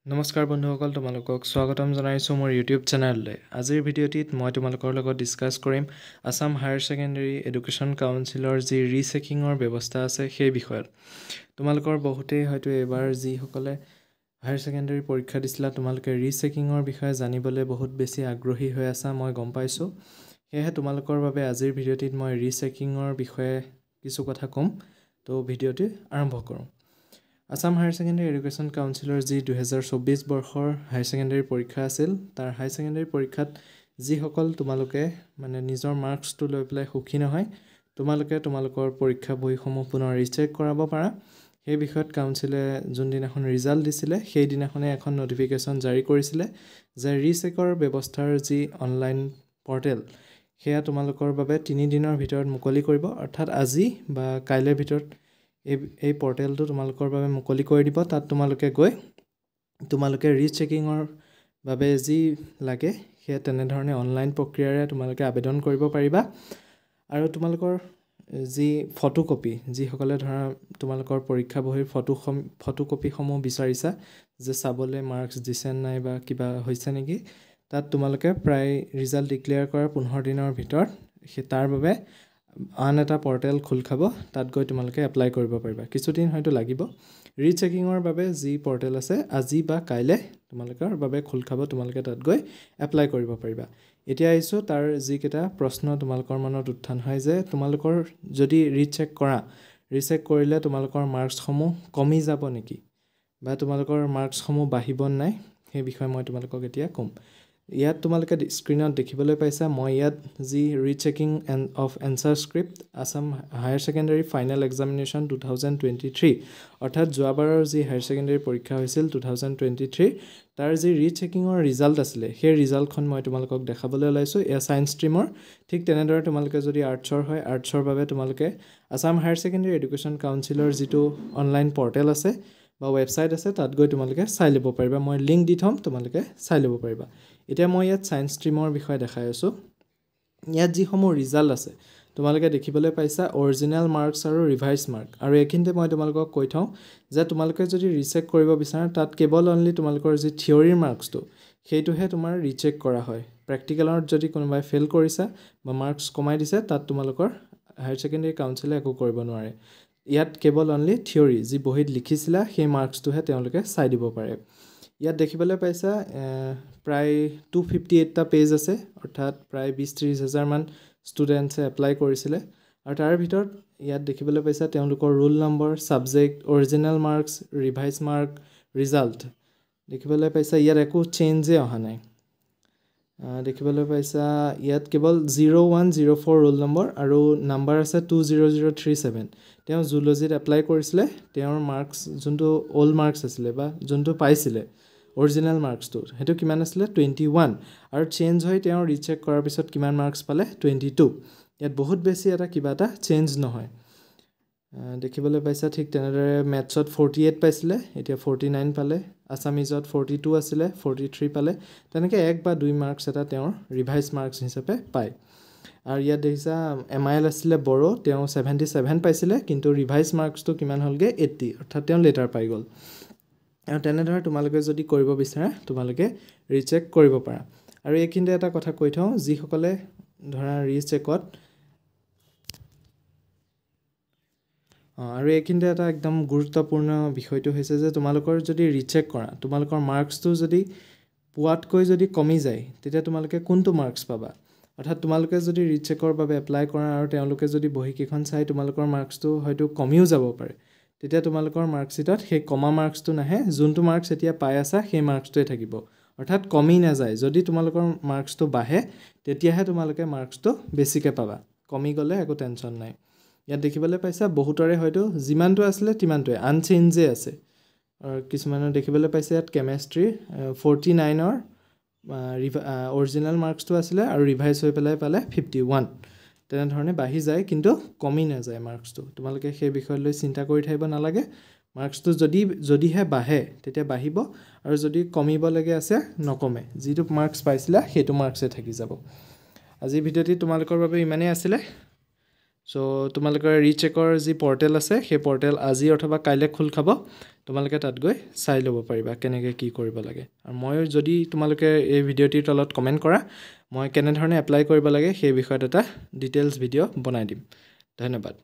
নমস্কাৰ বন্ধুসকল, তোমালোকক স্বাগতম জনাইছোঁ মোৰ ইউটিউব চেনেললৈ। আজিৰ ভিডিঅ'টিত মই তোমালোকৰ লগত ডিছকাছ কৰিম আছাম হায়াৰ ছেকেণ্ডেৰী এডুকেশ্যন কাউন্সিলৰ যি ৰিচেকিঙৰ ব্যৱস্থা আছে সেই বিষয়ত। তোমালোকৰ বহুতেই হয়তো এইবাৰ যিসকলে হায়াৰ ছেকেণ্ডেৰী পৰীক্ষা দিছিলা তোমালোকে ৰিচেকিঙৰ বিষয়ে জানিবলৈ বহুত বেছি আগ্ৰহী হৈ আছা, মই গম পাইছোঁ। সেয়েহে তোমালোকৰ বাবে আজিৰ ভিডিঅ'টিত মই ৰিচেকিঙৰ বিষয়ে কিছু কথা ক'ম। তো ভিডিঅ'টি আৰম্ভ কৰোঁ। আছাম হায়াৰ ছেকেণ্ডেৰী এডুকেশ্যন কাউন্সিলৰ যি 2024 বৰ্ষৰ হায়াৰ ছেকেণ্ডেৰী পৰীক্ষা আছিল, তাৰ হায়াৰ ছেকেণ্ডেৰী পৰীক্ষাত যিসকল তোমালোকে নিজৰ মাৰ্কছটো লৈ পেলাই সুখী নহয়, তোমালোকে তোমালোকৰ পৰীক্ষা বহিসমূহ পুনৰ ৰিচেক কৰাব পাৰা। সেই বিষয়ত কাউন্সিলে যোনদিনাখন ৰিজাল্ট দিছিলে সেইদিনাখনে এখন নটিফিকেশ্যন জাৰি কৰিছিলে যে ৰিচেকৰ ব্যৱস্থাৰ যি অনলাইন পৰ্টেল সেয়া তোমালোকৰ বাবে 3 দিনৰ ভিতৰত মুকলি কৰিব, অৰ্থাৎ আজি বা কাইলৈৰ ভিতৰত এই পৰ্টেলটো তোমালোকৰ বাবে মুকলি কৰি দিব। তাত তোমালোকে ৰিচেকিঙৰ বাবে যি লাগে সেয়া তেনেধৰণে অনলাইন প্ৰক্ৰিয়াৰে তোমালোকে আবেদন কৰিব পাৰিবা। আৰু তোমালোকৰ যি ফটোকপি, যিসকলে ধৰা তোমালোকৰ পৰীক্ষা বহিৰ ফটোকপিসমূহ বিচাৰিছা যে চাবলৈ মাৰ্কছ দিছে নাই বা কিবা হৈছে নেকি, তাত তোমালোকে প্ৰায় ৰিজাল্ট ডিক্লেয়াৰ কৰাৰ 15 দিনৰ ভিতৰত তাৰ বাবে আন এটা পৰ্টেল খোল খাব, তাত গৈ তোমালোকে এপ্লাই কৰিব পাৰিবা। কিছুদিন হয়তো লাগিব। ৰিচেকিঙৰ বাবে যি পৰ্টেল আছে আজি বা কাইলৈ তোমালোকৰ বাবে খোল খাব, তোমালোকে তাত গৈ এপ্লাই কৰিব পাৰিবা। এতিয়া আহিছোঁ তাৰ যিকেইটা প্ৰশ্ন তোমালোকৰ মনত উত্থান হয় যে তোমালোকৰ যদি ৰিচেক কৰিলে তোমালোকৰ মাৰ্কছসমূহ কমি যাব নেকি বা তোমালোকৰ মাৰ্কছসমূহ বাঢ়িব নাই, সেই বিষয়ে মই তোমালোকক এতিয়া ক'ম। ইয়াত তোমালোকে স্ক্ৰীণত দেখিবলৈ পাইছা, মই ইয়াত যি rechecking of answer script Assam higher secondary final examination 2023 অৰ্থাৎ যোৱাবাৰৰ যি হায়াৰ ছেকেণ্ডেৰী পৰীক্ষা হৈছিল 2023, তাৰ যি ৰিচেকিঙৰ ৰিজাল্ট আছিলে সেই ৰিজাল্টখন মই তোমালোকক দেখাবলৈ ওলাইছোঁ। এয়া ছায়েন্স ষ্ট্ৰীমৰ। ঠিক তেনেদৰে তোমালোকে যদি আৰ্টছৰ হয়, আৰ্টছৰ বাবে তোমালোকে আছাম হায়াৰ ছেকেণ্ডেৰী এডুকেশ্যন কাউন্সিলৰ যিটো অনলাইন পৰ্টেল আছে বা ৱেবছাইট আছে তাত গৈ তোমালোকে চাই ল'ব পাৰিবা। মই লিংক দি থ'ম, তোমালোকে চাই ল'ব পাৰিবা। এতিয়া মই ইয়াত ছায়েন্স ষ্ট্ৰীমৰ বিষয়ে দেখাই আছোঁ। ইয়াত যিসমূহ ৰিজাল্ট আছে তোমালোকে দেখিবলৈ পাইছা অৰিজিনেল মাৰ্কছ আৰু ৰিভাইজ মাৰ্ক। আৰু এইখিনিতে মই তোমালোকক কৈ থওঁ যে তোমালোকে যদি ৰিচেক কৰিব বিচাৰা তাত কেৱল অনলি তোমালোকৰ যি থিয়ৰীৰ মাৰ্কছটো সেইটোহে তোমাৰ ৰিচেক কৰা হয়। প্ৰেক্টিকেলত যদি কোনোবাই ফেইল কৰিছা বা মাৰ্কছ কমাই দিছে তাত তোমালোকৰ হায়াৰ ছেকেণ্ডেৰী কাউন্সিলে একো কৰিব নোৱাৰে। ইয়াত কেৱল অনলি থিয়ৰী যি বহীত লিখিছিলা সেই মাৰ্কছটোহে তেওঁলোকে চাই দিব পাৰে। ইয়াত দেখিবলৈ পাইছা প্ৰায় 258টা পেজ আছে, অৰ্থাৎ প্ৰায় 20-30 হাজাৰমান ষ্টুডেণ্টছে এপ্লাই কৰিছিলে। আৰু তাৰ ভিতৰত ইয়াত দেখিবলৈ পাইছা তেওঁলোকৰ roll number, subject, original marks, revise mark, result দেখিবলৈ পাইছা। ইয়াত একো চেঞ্জেই অহা নাই। দেখিবলৈ পাইছা ইয়াত কেৱল 0104 ৰোল নম্বৰ আৰু নাম্বাৰ আছে 20037। তেওঁ জুলজিত এপ্লাই কৰিছিলে, তেওঁৰ মাৰ্কছ যোনটো অল্ড মাৰ্কছ আছিলে বা যোনটো পাইছিলে অৰিজিনেল মাৰ্কছটো সেইটো কিমান আছিলে 21, আৰু চেঞ্জ হৈ তেওঁ ৰিচেক কৰাৰ পিছত কিমান মাৰ্কছ পালে 22। ইয়াত বহুত বেছি কিবা এটা চেঞ্জ নহয়। দেখিবলৈ পাইছা ঠিক তেনেদৰে মেথছত 48 পাইছিলে, এতিয়া 49 পালে। আছামিজত 42 আছিলে, 43 পালে। তেনেকৈ 1 বা 2 মাৰ্কছ এটা তেওঁৰ ৰিভাইজ মাৰ্কছ হিচাপে পায়। আৰু ইয়াত দেখিছা MIL আছিলে বড়ো, তেওঁ 77 পাইছিলে, কিন্তু ৰিভাইজ মাৰ্কছটো কিমান হ'লগৈ 80, অৰ্থাৎ তেওঁ লেটাৰ পাই গ'ল। আৰু তেনেদৰে তোমালোকে যদি কৰিব বিচাৰা তোমালোকে ৰিচেক কৰিব পাৰা। আৰু এইখিনিতে এটা কথা কৈ থওঁ, যিসকলে ধৰা ৰিচেকত আৰু এইখিনিতে এটা একদম গুৰুত্বপূৰ্ণ বিষয়টো হৈছে যে তোমালোকৰ যদি ৰিচেক কৰা তোমালোকৰ মাৰ্কছটো যদি পোৱাতকৈ যদি কমি যায় তেতিয়া তোমালোকে কোনটো মাৰ্কছ পাবা। অৰ্থাৎ তোমালোকে যদি ৰিচেকৰ বাবে এপ্লাই কৰা আৰু তেওঁলোকে যদি বহীকেইখন চাই তোমালোকৰ মাৰ্কছটো হয়তো কমিও যাব পাৰে, তেতিয়া তোমালোকৰ মাৰ্কশ্বিটত সেই কমা মাৰ্কছটো নাহে, যোনটো মাৰ্কছ এতিয়া পাই আছা সেই মাৰ্কছটোৱে থাকিব, অৰ্থাৎ কমি নাযায়। যদি তোমালোকৰ মাৰ্কছটো বাঢ়ে তেতিয়াহে তোমালোকে মাৰ্কছটো বেছিকৈ পাবা, কমি গ'লে একো টেনশ্যন নাই। ইয়াত দেখিবলৈ পাইছা বহুতৰে হয়তো যিমানটো আছিলে তিমানটোৱে আনচেঞ্জে আছে। আৰু কিছুমানৰ দেখিবলৈ পাইছে ইয়াত কেমেষ্ট্ৰি 49ৰ অৰিজিনেল মাৰ্কছটো আছিলে আৰু ৰিভাইজ হৈ পেলাই পালে 51। তেনেধৰণে বাঢ়ি যায় কিন্তু কমি নাযায় মাৰ্কছটো। তোমালোকে সেই বিষয়লৈ চিন্তা কৰি থাকিব নালাগে। মাৰ্কছটো যদিহে বাঢ়ে তেতিয়া বাঢ়িব, আৰু যদি কমিবলগীয়া আছে নকমে, যিটো মাৰ্কছ পাইছিলা সেইটো মাৰ্কছে থাকি যাব। আজিৰ ভিডিঅ'টি তোমালোকৰ বাবে ইমানেই আছিলে। সো তোমালোকৰ ৰিচেকৰ যি পৰ্টেল আছে সেই পৰ্টেল আজি অথবা কাইলৈ খোল খাব তোমালোকে তাত গৈ চাই ল'ব পাৰিবা কেনেকৈ কি কৰিব লাগে আৰু মই যদি তোমালোকে এই ভিডিঅ'টিৰ তলত কমেণ্ট কৰা মই কেনেধৰণে এপ্লাই কৰিব লাগে সেই বিষয়ত এটা ডিটেইলছ ভিডিঅ' বনাই দিম ধন্যবাদ